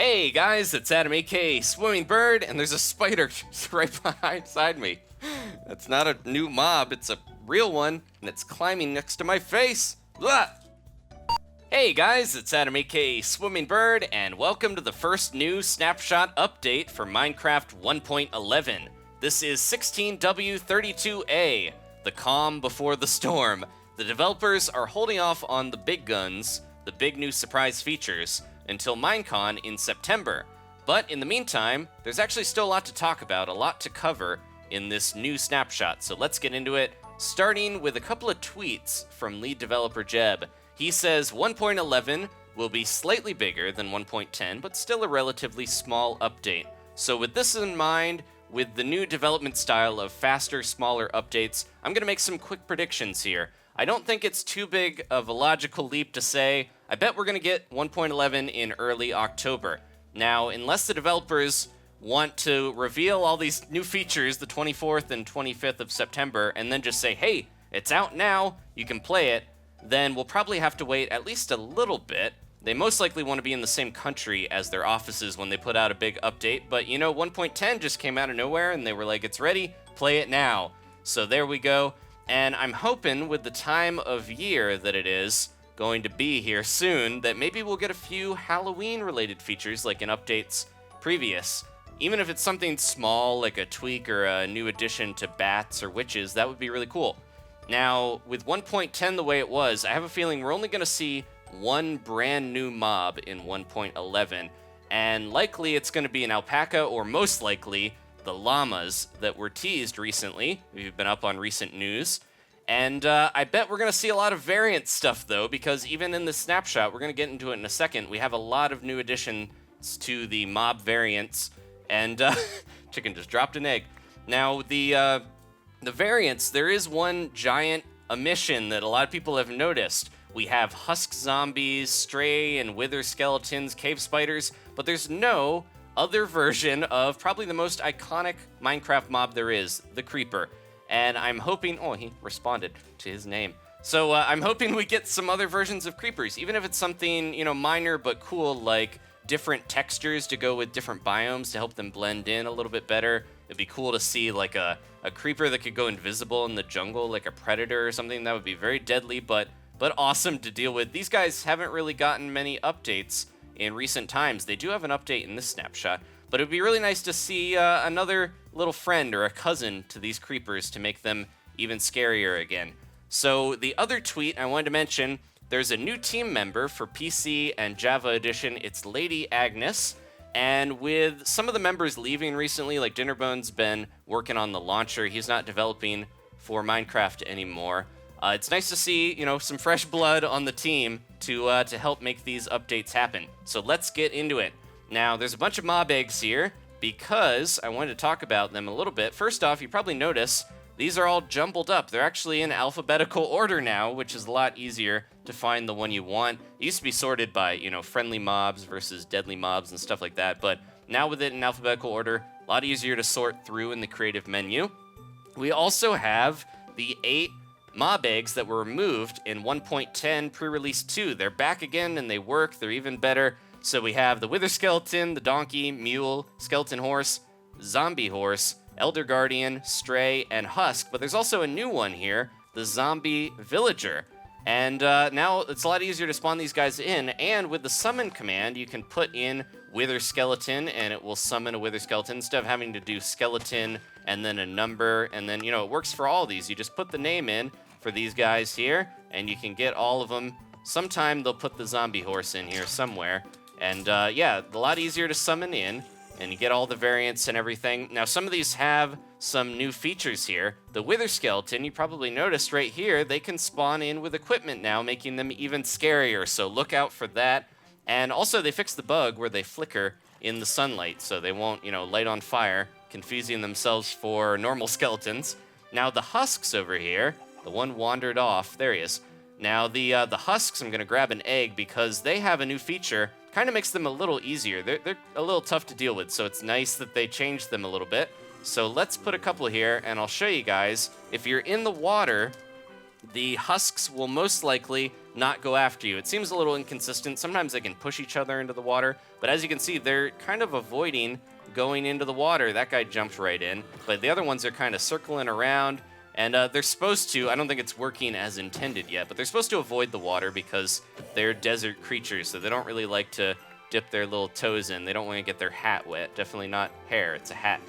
Hey guys, it's Adam aka Swimming Bird, and there's a spider right beside me. That's not a new mob, it's a real one, and it's climbing next to my face. Blah! Hey guys, it's Adam aka Swimming Bird, and welcome to the first new Snapshot update for Minecraft 1.11. This is 16W32A, the calm before the storm. The developers are holding off on the big guns, the big new surprise features, until Minecon in September. But in the meantime, there's actually still a lot to talk about, a lot to cover in this new snapshot. So let's get into it, starting with a couple of tweets from lead developer Jeb. He says 1.11 will be slightly bigger than 1.10, but still a relatively small update. So with this in mind, with the new development style of faster, smaller updates, I'm going to make some quick predictions here. I don't think it's too big of a logical leap to say, I bet we're going to get 1.11 in early October. Now, unless the developers want to reveal all these new features the 24th and 25th of September and then just say, hey, it's out now, you can play it, then we'll probably have to wait at least a little bit. They most likely want to be in the same country as their offices when they put out a big update, but 1.10 just came out of nowhere and they were like, it's ready, play it now. So there we go. And I'm hoping with the time of year that it is going to be here soon, that maybe we'll get a few Halloween-related features like in updates previous. Even if it's something small, like a tweak or a new addition to bats or witches, that would be really cool. Now, with 1.10 the way it was, I have a feeling we're only going to see one brand new mob in 1.11, and likely it's going to be an alpaca, or most likely the llamas that were teased recently. We've been up on recent news. And I bet we're going to see a lot of variant stuff, though, because even in the snapshot, we're going to get into it in a second, we have a lot of new additions to the mob variants. And chicken just dropped an egg. Now, the variants, there is one giant omission that a lot of people have noticed. We have Husks zombies, stray and wither skeletons, cave spiders, but there's no other version of probably the most iconic Minecraft mob there is, the creeper. And I'm hoping, oh, he responded to his name. So I'm hoping we get some other versions of creepers, even if it's something, minor but cool, like different textures to go with different biomes to help them blend in a little bit better. It'd be cool to see like a creeper that could go invisible in the jungle, like a predator or something. That would be very deadly, but awesome to deal with. These guys haven't really gotten many updates in recent times. They do have an update in this snapshot, but it would be really nice to see another little friend or a cousin to these creepers to make them even scarier again. So the other tweet I wanted to mention, there's a new team member for PC and Java Edition. It's Lady Agnes. And with some of the members leaving recently, like Dinnerbone's been working on the launcher. He's not developing for Minecraft anymore. It's nice to see, some fresh blood on the team to help make these updates happen. So let's get into it. Now, there's a bunch of mob eggs here because I wanted to talk about them a little bit. First off, you probably notice these are all jumbled up. They're actually in alphabetical order now, which is a lot easier to find the one you want. It used to be sorted by, friendly mobs versus deadly mobs and stuff like that, but now with it in alphabetical order, a lot easier to sort through in the creative menu. We also have the 8 mob eggs that were removed in 1.10 pre-release 2. They're back again and they work. They're even better. So we have the wither skeleton, the donkey, mule, skeleton horse, zombie horse, elder guardian, stray, and husk. But there's also a new one here, the zombie villager. And now it's a lot easier to spawn these guys in. And with the summon command, you can put in wither skeleton and it will summon a wither skeleton instead of having to do skeleton and then a number. And then, it works for all these. You just put the name in for these guys here, and you can get all of them. Sometime they'll put the zombie horse in here somewhere. And yeah, a lot easier to summon in, and you get all the variants and everything. Now, some of these have some new features here. The wither skeleton, you probably noticed right here, they can spawn in with equipment now, making them even scarier, so look out for that. And also, they fixed the bug where they flicker in the sunlight, so they won't, light on fire, confusing themselves for normal skeletons. Now, the husks over here, the one wandered off. There he is. Now, the husks, I'm going to grab an egg because they have a new feature. Kind of makes them a little easier. They're a little tough to deal with, so it's nice that they changed them a little bit. So let's put a couple here, and I'll show you guys. If you're in the water, the husks will most likely not go after you. It seems a little inconsistent. Sometimes they can push each other into the water, but as you can see, they're kind of avoiding going into the water. That guy jumped right in, but the other ones are kind of circling around, and they're supposed to, I don't think it's working as intended yet, but they're supposed to avoid the water because they're desert creatures, so they don't really like to dip their little toes in. They don't want to get their hat wet. Definitely not hair, it's a hat.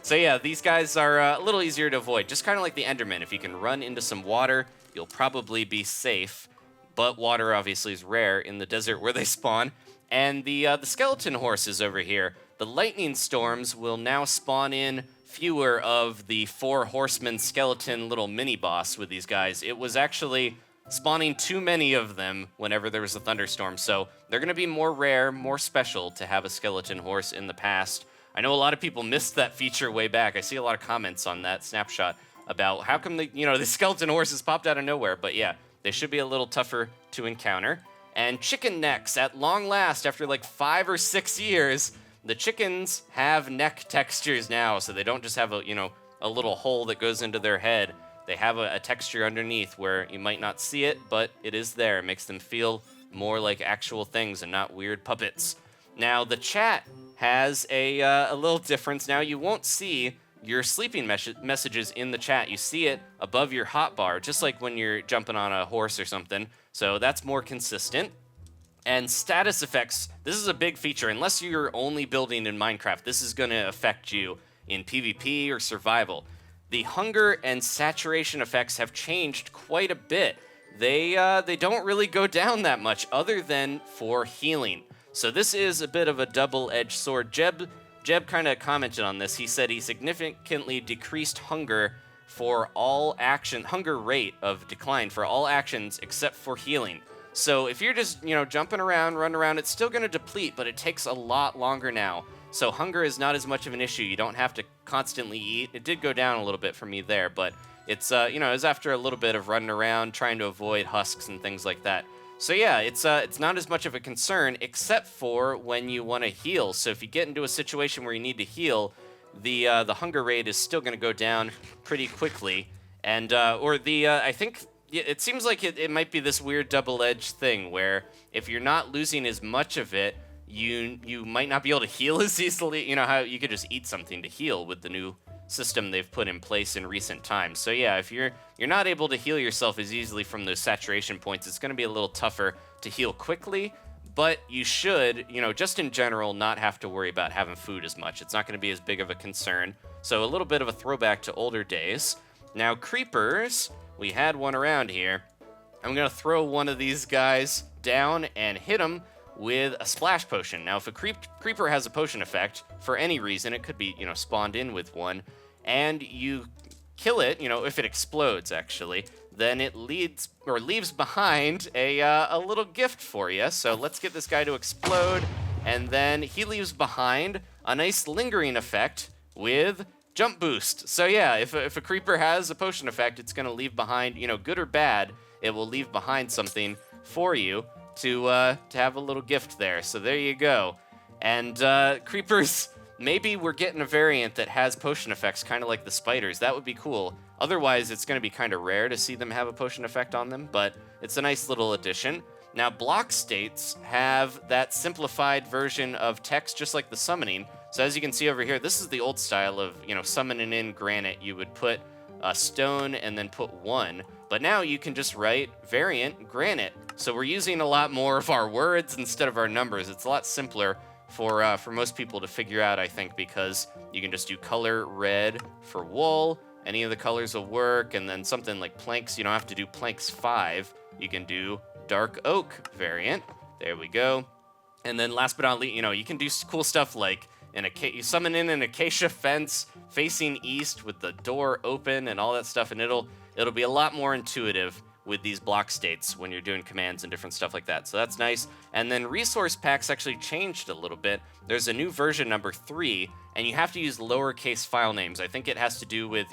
So yeah, these guys are a little easier to avoid, just kind of like the Enderman. If you can run into some water, you'll probably be safe, but water obviously is rare in the desert where they spawn. And the skeleton horses over here, the lightning storms will now spawn in fewer of the 4 horsemen skeleton little mini boss with these guys. It was actually spawning too many of them whenever there was a thunderstorm, so they're going to be more rare, more special to have a skeleton horse in the past. I know a lot of people missed that feature way back. I see a lot of comments on that Snapshot about how come the skeleton horses popped out of nowhere, but yeah, they should be a little tougher to encounter. And chicken necks, at long last, after like 5 or 6 years, the chickens have neck textures now, so they don't just have a little hole that goes into their head. They have a texture underneath where you might not see it, but it is there. It makes them feel more like actual things and not weird puppets. Now, the chat has a little difference. Now, you won't see your sleeping messages in the chat. You see it above your hotbar, just like when you're jumping on a horse or something. So that's more consistent. And status effects, this is a big feature. Unless you're only building in Minecraft, this is going to affect you in PvP or survival. The hunger and saturation effects have changed quite a bit. They don't really go down that much other than for healing. So this is a bit of a double-edged sword. Jeb kind of commented on this. He said he significantly decreased hunger rate of decline for all actions except for healing. So if you're just, jumping around, running around, it's still going to deplete, but it takes a lot longer now. So hunger is not as much of an issue. You don't have to constantly eat. It did go down a little bit for me there, but it's, it was after a little bit of running around, trying to avoid husks and things like that. So yeah, it's not as much of a concern, except for when you want to heal. So if you get into a situation where you need to heal, the hunger rate is still going to go down pretty quickly. And, I think it seems like it might be this weird double-edged thing where if you're not losing as much of it, you might not be able to heal as easily. You know how you could just eat something to heal with the new system they've put in place in recent times. So yeah, if you're not able to heal yourself as easily from those saturation points, it's going to be a little tougher to heal quickly, but you should, just in general, not have to worry about having food as much. It's not going to be as big of a concern. So a little bit of a throwback to older days. Now, creepers, we had one around here. I'm going to throw one of these guys down and hit him with a splash potion. Now, if a creeper has a potion effect, for any reason, it could be, spawned in with one, and you kill it, if it explodes, actually, then it leaves behind a little gift for you. So let's get this guy to explode, and then he leaves behind a nice lingering effect with jump boost. So yeah, if a creeper has a potion effect, it's going to leave behind, good or bad, it will leave behind something for you to have a little gift there. So there you go. And creepers, maybe we're getting a variant that has potion effects, kind of like the spiders. That would be cool. Otherwise, it's going to be kind of rare to see them have a potion effect on them, but it's a nice little addition. Now, block states have that simplified version of text, just like the summoning. So as you can see over here, this is the old style of, summoning in granite. You would put a stone and then put 1. But now you can just write variant granite. So we're using a lot more of our words instead of our numbers. It's a lot simpler for most people to figure out, I think, because you can just do color red for wool. Any of the colors will work. And then something like planks, you don't have to do planks 5. You can do dark oak variant. There we go. And then last but not least, you can do cool stuff like you summon in an acacia fence facing east with the door open and all that stuff, and it'll be a lot more intuitive with these block states when you're doing commands and different stuff like that. So that's nice. And then resource packs actually changed a little bit. There's a new version, number 3, and you have to use lowercase file names. I think it has to do with,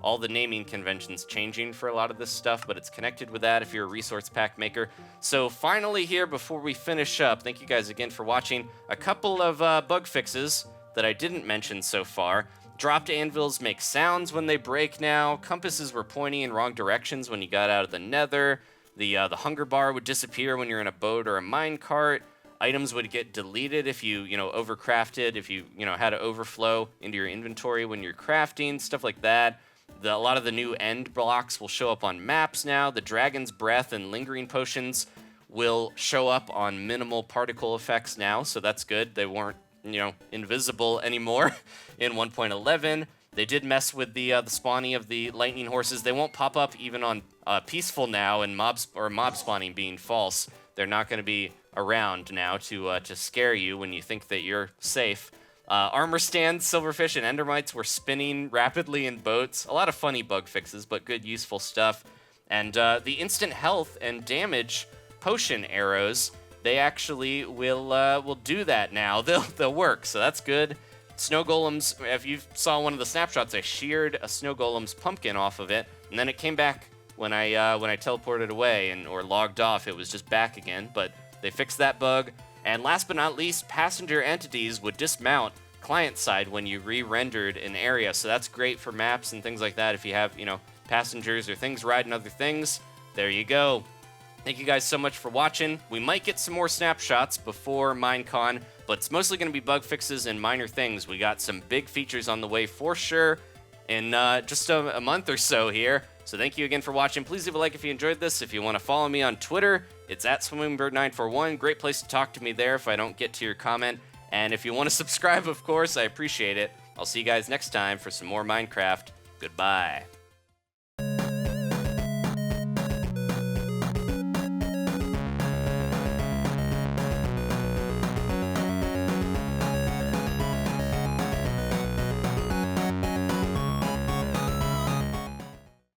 all the naming conventions changing for a lot of this stuff, but it's connected with that if you're a resource pack maker. So finally here, before we finish up, thank you guys again for watching. A couple of bug fixes that I didn't mention so far. Dropped anvils make sounds when they break now. Compasses were pointing in wrong directions when you got out of the nether. The hunger bar would disappear when you're in a boat or a mine cart. Items would get deleted if you overcrafted, if you had to overflow into your inventory when you're crafting, stuff like that. A lot of the new end blocks will show up on maps now. The Dragon's Breath and Lingering Potions will show up on minimal particle effects now, so that's good. They weren't invisible anymore in 1.11. They did mess with the spawning of the lightning horses. They won't pop up even on peaceful now, and mob spawning being false. They're not going to be around now to scare you when you think that you're safe. Armor stands, silverfish, and endermites were spinning rapidly in boats. A lot of funny bug fixes, but good, useful stuff. And the instant health and damage potion arrows, they actually will do that now. They'll work, so that's good. Snow golems, if you saw one of the snapshots, I sheared a snow golem's pumpkin off of it, and then it came back when I teleported away or logged off. It was just back again, but they fixed that bug. And last but not least, passenger entities would dismount client side when you re-rendered an area, so that's great for maps and things like that. If you have passengers or things riding other things, there you go. Thank you guys so much for watching. We might get some more snapshots before Minecon, but it's mostly going to be bug fixes and minor things. We got some big features on the way for sure in just a month or so here. So thank you again for watching. Please leave a like if you enjoyed this. If you want to follow me on Twitter, it's at SwimmingBird941. Great place to talk to me there if I don't get to your comment. And if you want to subscribe, of course, I appreciate it. I'll see you guys next time for some more Minecraft. Goodbye.